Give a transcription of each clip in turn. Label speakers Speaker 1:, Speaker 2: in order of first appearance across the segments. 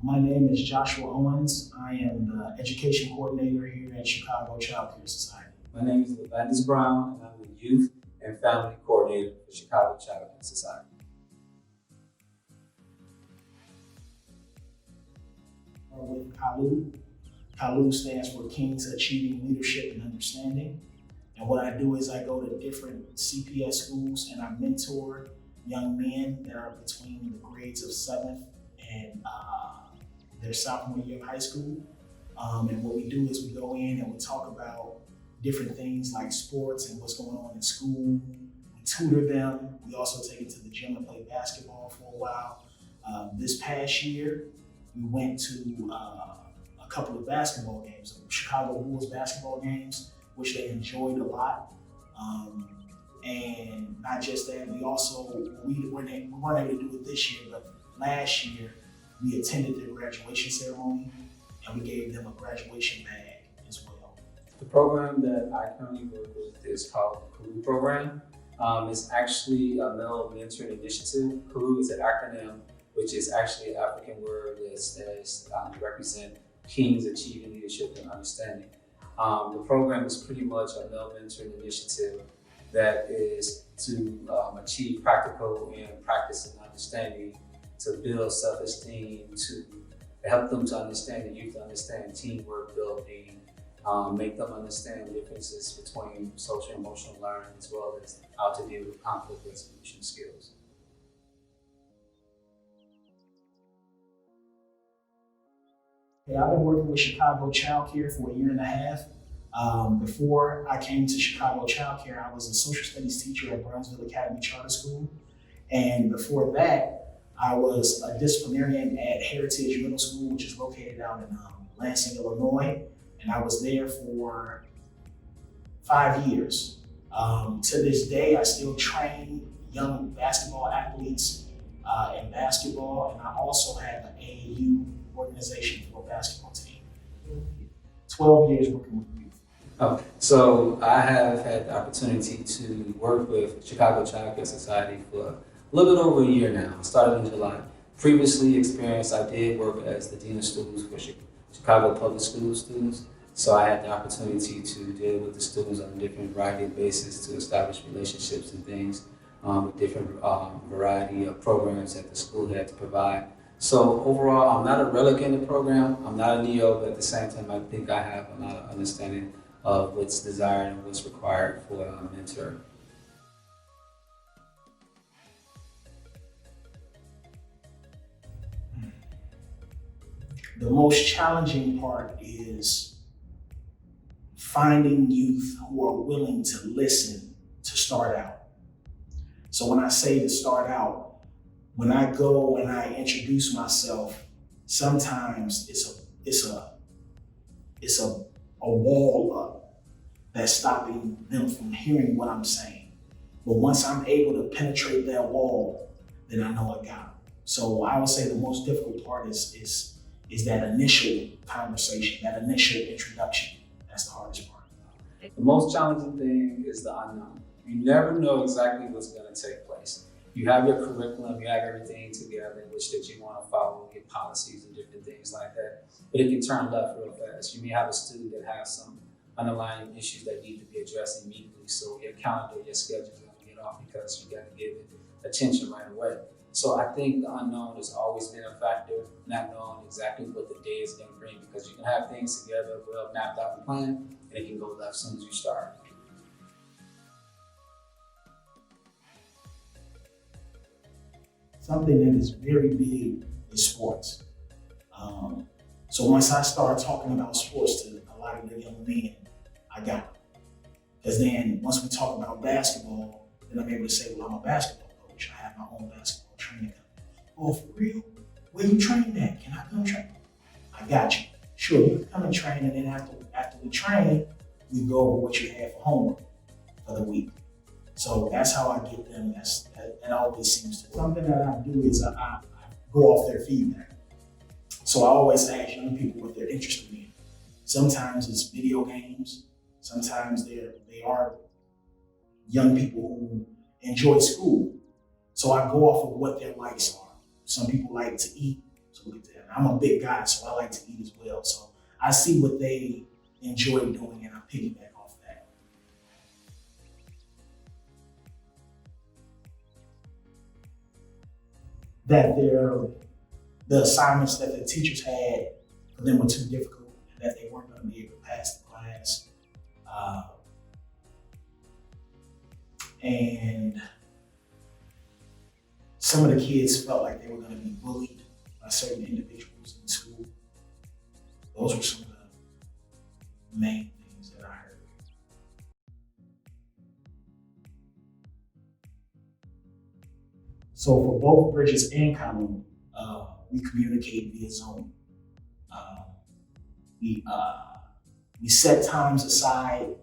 Speaker 1: My name is Joshua Owens. I am the education coordinator here at Chicago Child Care Society.
Speaker 2: My name is Landis Brown, and I'm the youth and family coordinator for Chicago Child Care Society.
Speaker 1: With KALU. KALU stands for Kings Achieving Leadership and Understanding. And what I do is I go to different CPS schools and I mentor young men that are between the grades of 7th and their sophomore year of high school. And what we do is we go in and we talk about different things like sports and what's going on in school. We tutor them. We also take them to the gym and play basketball for a while. This past year, we went to a couple of basketball games, Chicago Bulls basketball games, which they enjoyed a lot. And not just that, we also, we weren't able to do it this year, but last year we attended their graduation ceremony and we gave them a graduation bag as well.
Speaker 2: The program that I currently work with is called the KALU program. It's actually a male mentoring initiative. KALU is an acronym, which is actually an African word that says to represent Kings Achieving Leadership and Understanding. The program is pretty much a male mentoring initiative that is to achieve practical and practice and understanding, to build self-esteem, to help them to understand, the youth to understand teamwork building, make them understand the differences between social and emotional learning, as well as how to deal with conflict resolution skills.
Speaker 1: I've been working with Chicago Child Care for 1.5 years. Before I came to Chicago Child Care, I was a social studies teacher at Brownsville Academy Charter School. And before that, I was a disciplinarian at Heritage Middle School, which is located out in Lansing, Illinois. And I was there for 5 years. To this day, I still train young basketball athletes in basketball, and I also have an AAU organization for a basketball team. 12 years working with youth.
Speaker 2: Oh, so I have had the opportunity to work with Chicago Child Care Society for a little bit over a year now. I started in July. Previously experienced, I did work as the Dean of Schools for Chicago Public School students. So I had the opportunity to deal with the students on a different variety of basis to establish relationships and things with different variety of programs that the school had to provide. So overall, I'm not a relic in the program. I'm not a neo, but at the same time, I think I have a lot of understanding of what's desired and what's required for a mentor.
Speaker 1: The most challenging part is finding youth who are willing to listen to start out. So when I say to start out, when I go and I introduce myself, sometimes it's a wall up that's stopping them from hearing what I'm saying. But once I'm able to penetrate that wall, then I know I got them. So I would say the most difficult part is that initial conversation, that initial introduction. That's the hardest part.
Speaker 2: The most challenging thing is the unknown. You never know exactly what's going to take place. You have your curriculum, you have everything together in which that you want to follow, get policies and different things like that. But it can turn left real fast. You may have a student that has some underlying issues that need to be addressed immediately. So your calendar, your schedule is going to get off because you got to give it attention right away. So I think the unknown has always been a factor, not knowing exactly what the day is going to bring, because you can have things together, well mapped out and planned, and it can go left as soon as you start.
Speaker 1: Something that is very big is sports. So once I start talking about sports to a lot of the young men, I got them. Because then once we talk about basketball, then I'm able to say, well, I'm a basketball coach. I have my own basketball training company. Oh, for real? Where you train at? Can I come train? I got you. Sure, you can come and train, and then after we train, we go over what you have for homework for the week. So that's how I get them. That always seems to. Something that I do is I go off their feedback. So I always ask young people what they're interested in. Sometimes it's video games. Sometimes they are young people who enjoy school. So I go off of what their likes are. Some people like to eat. So look at that. I'm a big guy, so I like to eat as well. So I see what they enjoy doing, and I piggyback off that. That the assignments that the teachers had for them were too difficult, and that they weren't going to be able to pass the class. And some of the kids felt like they were going to be bullied by certain individuals in school. Those were some of the main things that I heard. So for both Bridges and KALU, we communicate via Zoom. We set times aside,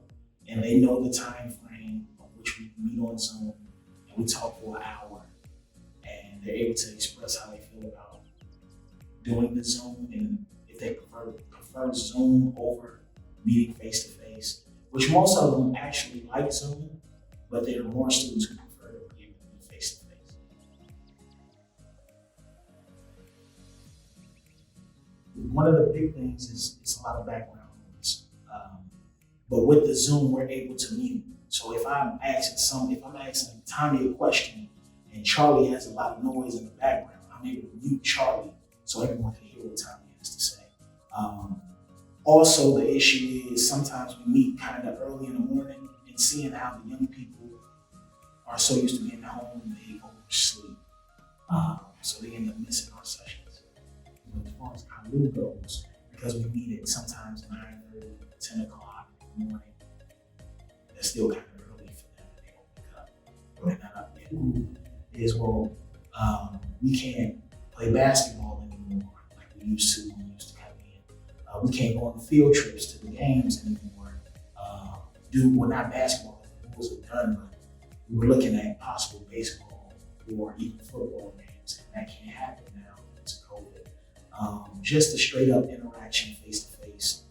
Speaker 1: and they know the time frame of which we meet on Zoom, and we talk for an hour, and they're able to express how they feel about doing the Zoom, and if they prefer Zoom over meeting face to face, which most of them actually like Zoom, but there are more students who prefer to be able to meet face to face. One of the big things is it's a lot of background noise. But with the Zoom, we're able to mute. So if I'm asking Tommy a question and Charlie has a lot of noise in the background, I'm able to mute Charlie so everyone can hear what Tommy has to say. Also, the issue is sometimes we meet kind of early in the morning, and seeing how the young people are so used to being at home, they oversleep. So they end up missing our sessions. But as far as KALU goes, because we meet at sometimes 9:30, 10 o'clock in the morning, that's still kind of early for them. They don't wake up. They're not up yet. We can't play basketball anymore like we used to when we used to come in. We can't go on field trips to the games anymore. Not basketball, the rules are done, but we were looking at possible baseball or even football games, and that can't happen now because of COVID. Just a straight up interaction face to face.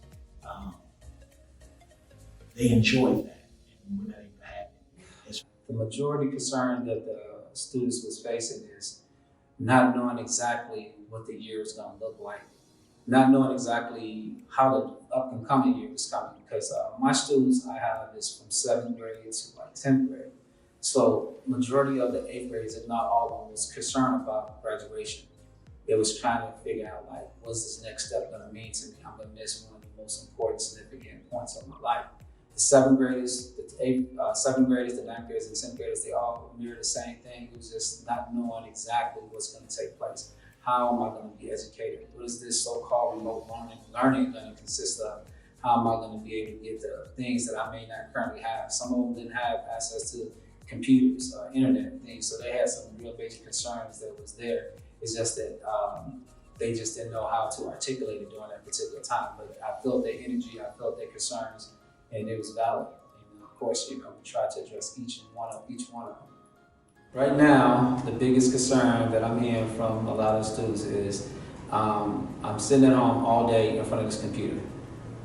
Speaker 1: They enjoy that, and we're not able to have it.
Speaker 2: The majority concern that the students was facing is not knowing exactly what the year is going to look like, not knowing exactly how the up and coming year is coming. Because my students I have is from 7th grade to like 10th grade. So majority of the 8th graders, if not all of them, was concerned about graduation. They was trying to figure out like, what's this next step going to mean to me? I'm going to miss one of the most important, significant points of my life. The 7th graders, the 7th graders, the 9th graders, and 10th graders, they all mirror the same thing. It was just not knowing exactly what's going to take place. How am I going to be educated? What is this so-called remote learning going to consist of? How am I going to be able to get the things that I may not currently have? Some of them didn't have access to computers, internet, and things, so they had some real basic concerns that was there. It's just that they just didn't know how to articulate it during that particular time. But I felt their energy, I felt their concerns, and it was valid. And of course, we try to address each one of them. Right now, the biggest concern that I'm hearing from a lot of students is I'm sitting at home all day in front of this computer.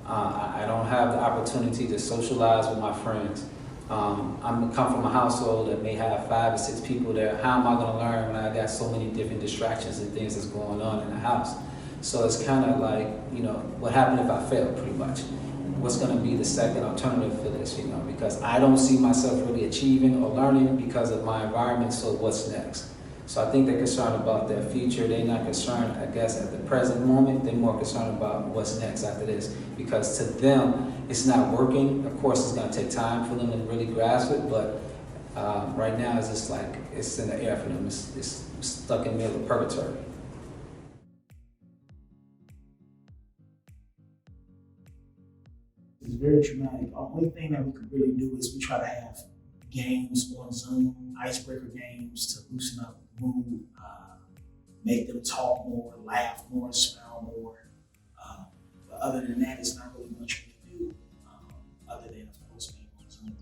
Speaker 2: I don't have the opportunity to socialize with my friends. I come from a household that may have 5 or 6 people there. How am I going to learn when I got so many different distractions and things that's going on in the house? So it's kind of like, what happened if I fail, pretty much? What's going to be the second alternative for this, because I don't see myself really achieving or learning because of my environment, so what's next? So I think they're concerned about their future. They're not concerned, I guess, at the present moment. They're more concerned about what's next after this, because to them, it's not working. Of course, it's going to take time for them to really grasp it, but right now it's just like it's in the air for them. It's stuck in the middle of purgatory.
Speaker 1: It's very traumatic. The only thing that we could really do is we try to have games on Zoom, icebreaker games to loosen up the mood, make them talk more, laugh more, smile more. But other than that, it's not really much we can do, other than, of course, being on Zoom.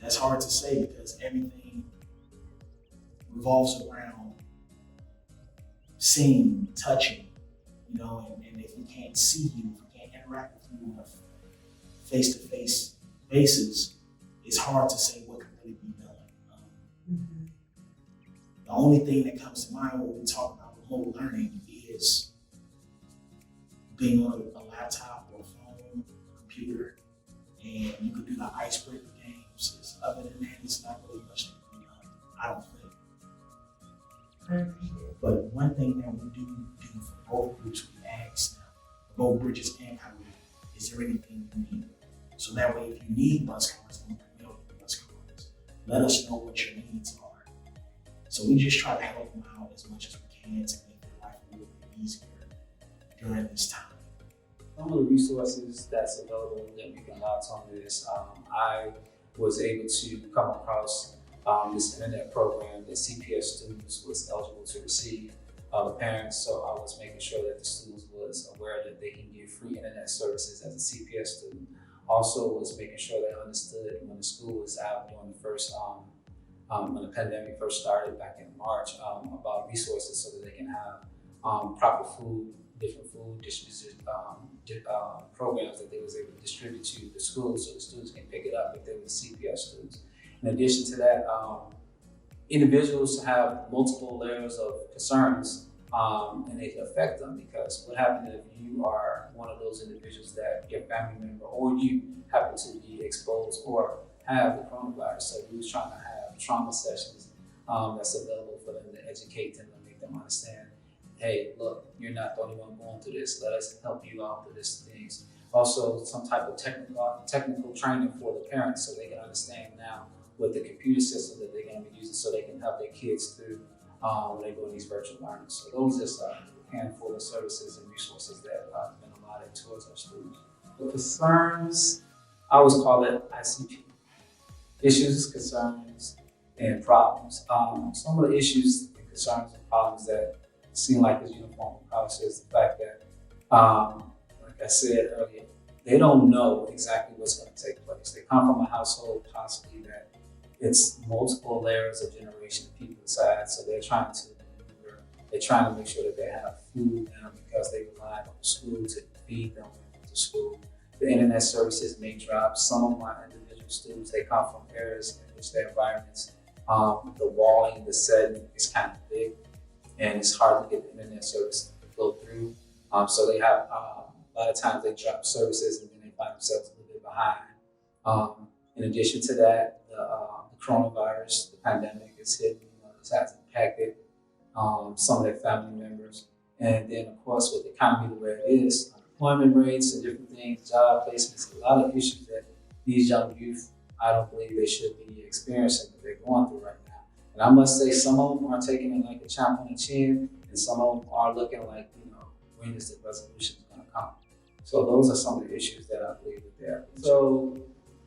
Speaker 1: That's hard to say because everything revolves around seeing, touching, and if we can't see you, if we can't interact with you on a face-to-face basis, it's hard to say what can really be done. The only thing that comes to mind when we talk about remote learning is being on a laptop or a phone, computer, and you could do the icebreaker games. Other than that, it's not really much to be done, I don't think. But one thing that we do for both groups, we ask them, both Bridges and KALU, is there anything you need? So that way, if you need bus cards, then we can build the bus cards. Let us know what your needs are. So we just try to help them out as much as we can to make their life a little bit easier during this time.
Speaker 2: Some of the resources that's available that we can launch on this, I was able to come across this internet program that CPS students was eligible to receive. The parents, so I was making sure that the students was aware that they can get free internet services as a CPS student. Also was making sure they understood when the school was out during the first, when the pandemic first started back in March, about resources so that they can have proper food, different food distribution programs that they was able to distribute to the schools so the students can pick it up if they were CPS students. In addition to that, individuals have multiple layers of concerns and they can affect them, because what happens if you are one of those individuals that your family member or you happen to be exposed or have the coronavirus. So we was trying to have trauma sessions that's available for them to educate them and make them understand, hey, look, you're not the only one going through this. Let us help you out with these things. Also, some type of technical training for the parents so they can understand now with the computer system that they're going to be using so they can help their kids through when they go in these virtual learning. So those are just a handful of services and resources that have been allotted towards our students. The concerns, I always call it ICP. Issues, concerns, and problems. Some of the issues and concerns and problems that seem like is uniform policy is the fact that, like I said earlier, they don't know exactly what's going to take place. They come from a household possibly that it's multiple layers of generation of people inside, so they're trying to make sure that they have food now because they rely on the school to feed them to school. The internet services may drop. Some of my individual students, they come from areas in which their environments, the walling, the setting is kind of big, and it's hard to get the internet service to go through. So they have, a lot of times they drop services and then they find themselves a little bit behind. In addition to that, the coronavirus, the pandemic is hitting, this has impacted some of their family members. And then of course with the economy the way it is, unemployment rates and different things, job placements, a lot of issues that these young youth, I don't believe they should be experiencing that they're going through right now. And I must say some of them are taking it like a champ on the chin, and some of them are looking like, when is the resolution going to come? So those are some of the issues that I believe that they're. So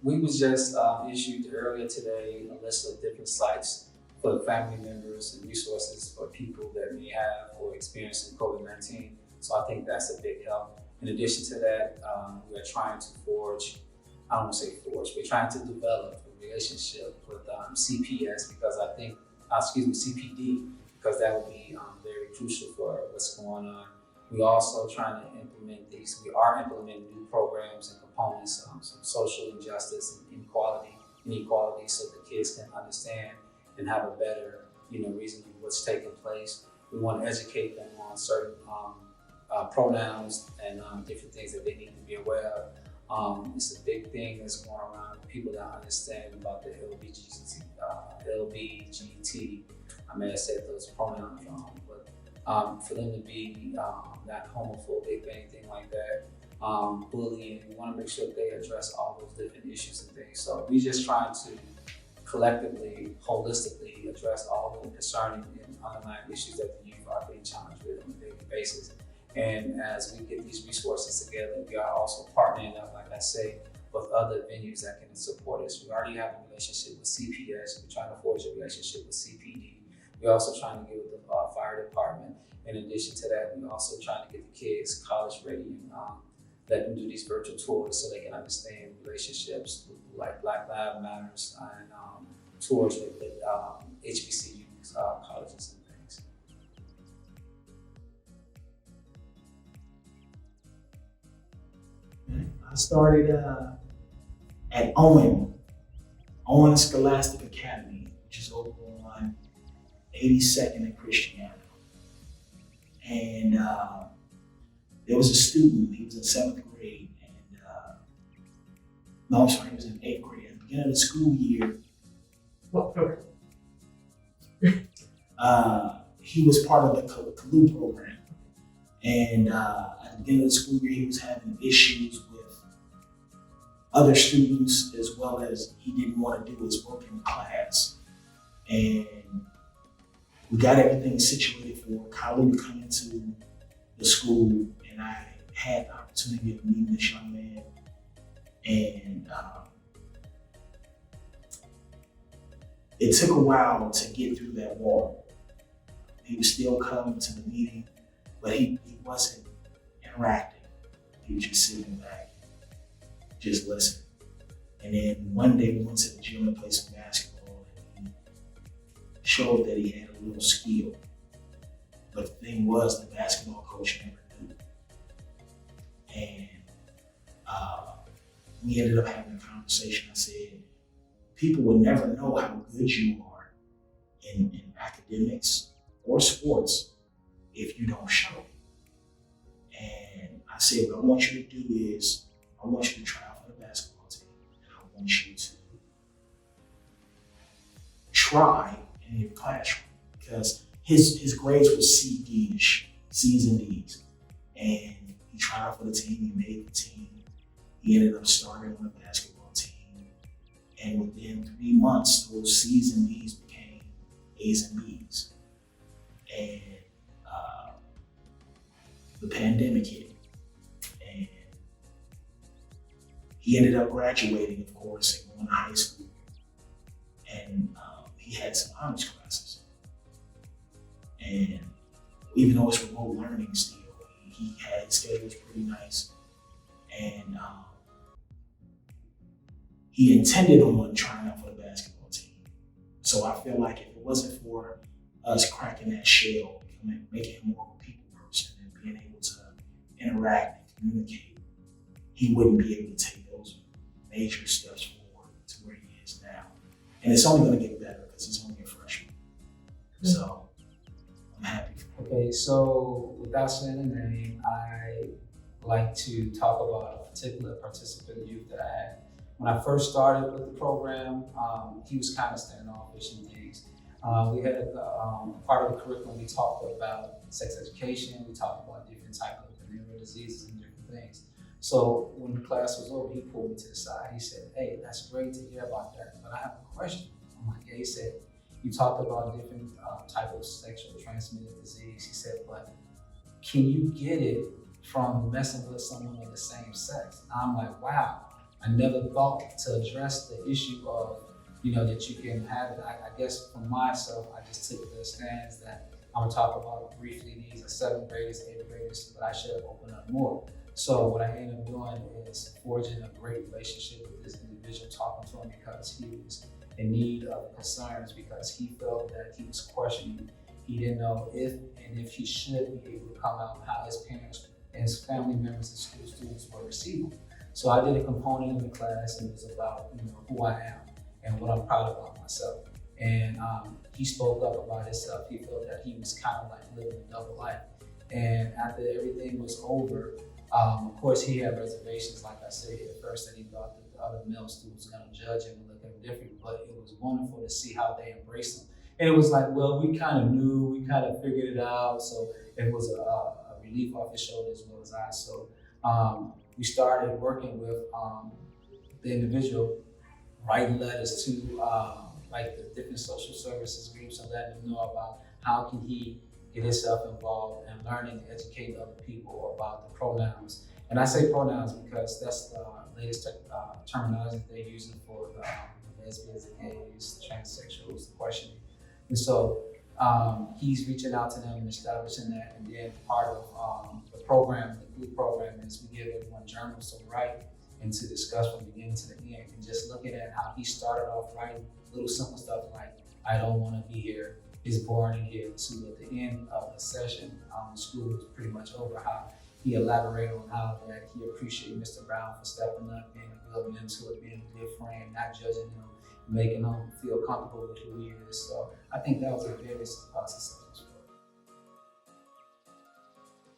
Speaker 2: we was just issued earlier today a list of different sites for family members and resources for people that may have or experiencing COVID-19. So I think that's a big help. In addition to that, we are trying to forge, I don't want to say forge, we're trying to develop a relationship with CPS because I think, CPD, because that would be very crucial for what's going on. We're also trying to implement these, we are implementing new programs and components, some social injustice and inequality so the kids can understand and have a better, reason of what's taking place. We want to educate them on certain pronouns and different things that they need to be aware of. It's a big thing that's going around. People that understand about the LBGT. I may have said those pronouns wrong, but for them to be not homophobic or anything like that, bullying, we want to make sure that they address all those different issues and things. So we just trying to collectively, holistically address all the concerning and underlying issues that the youth are being challenged with on a daily basis. And as we get these resources together, we are also partnering up, like I say, with other venues that can support us. We already have a relationship with CPS. We're trying to forge a relationship with CPD. We're also trying to get with the fire department. In addition to that, we're also trying to get the kids college ready and let them do these virtual tours so they can understand relationships like Black Lives Matters and tours with HBCUs, colleges and things.
Speaker 1: I started at Owen Scholastic Academy, which is over on 82nd in Christiana. And there was a student, he was in 7th grade, and no, I'm sorry, he was in 8th grade. At the beginning of the school year,
Speaker 3: What program?
Speaker 1: he was part of the KALU program. And at the beginning of the school year, he was having issues with other students, as well as he didn't want to do his work in class. And we got everything situated for KALU to come into the school, and I had the opportunity of meeting this young man. And it took a while to get through that wall. He was still coming to the meeting, but he wasn't interacting. He was just sitting back, just listening. And then one day we went to the gym and played some basketball, and he showed that he had a little skill. But the thing was, the basketball coach never knew. And we ended up having a conversation. I said, people will never know how good you are in academics or sports if you don't show it. And I said, what I want you to do is, I want you to try out for the basketball team. And I want you to try in your classroom, because his grades were C-D-ish, C's and D's. And he tried out for the team, he made the team. He ended up starting on the basketball team. And within 3 months, those C's and D's became A's and B's. And the pandemic hit. And he ended up graduating, of course, and going to high school. And he had some honors classes. And even though it's remote learning still, he had his schedule was pretty nice. And he intended on trying out for the basketball team. So I feel like if it wasn't for us cracking that shell, making him more of a people person and being able to interact and communicate, he wouldn't be able to take those major steps forward to where he is now. And it's only going to get better because he's only a freshman. So I'm happy for him.
Speaker 2: Okay, so without saying a name, I like to talk about a particular participant youth that I had. When I first started with the program, he was kind of standoffish and things. We had a part of the curriculum, we talked about sex education, we talked about different types of venereal diseases and different things. So when the class was over, he pulled me to the side. He said, hey, that's great to hear about that, but I have a question. I'm like, yeah, he said, you talked about different types of sexual transmitted disease. He said, but can you get it from messing with someone of the same sex? I'm like, wow, I never thought to address the issue of, that you can have it. I guess for myself, I just took the stance that I'm gonna talk about briefly. These are 7th graders, 8th graders, but I should have opened up more. So what I ended up doing is forging a great relationship with this individual, talking to him because he was in need of concerns, because he felt that he was questioning. He didn't know if he should be able to come out, how his parents and his family members and school students were receiving. So I did a component in the class, and it was about who I am and what I'm proud about myself. And he spoke up about himself. He felt that he was kind of like living a double life. And after everything was over, of course he had reservations, like I said at first, that he thought that the other male students were gonna judge him and look at him different, but it was wonderful to see how they embraced him. And it was like, well, we kind of knew, we kind of figured it out. So it was a relief off his shoulder as well as I. So we started working with the individual, writing letters to like the different social services groups and letting them know about how can he get himself involved and learning and educating other people about the pronouns. And I say pronouns because that's the latest terminology that they're using for the lesbians, the gays, the transsexuals, the questioning. And so he's reaching out to them and establishing that. And then part of the program, the group program, is we give everyone journals to write and to discuss from beginning to the end. And just looking at how he started off writing little simple stuff like, I don't want to be here, it's boring in here, to at the end of the session, school was pretty much over, how he elaborated on how that he appreciated Mr. Brown for stepping up, being a good mentor, being a good friend, not judging him, making him feel comfortable with who he is. So I think that was a very successful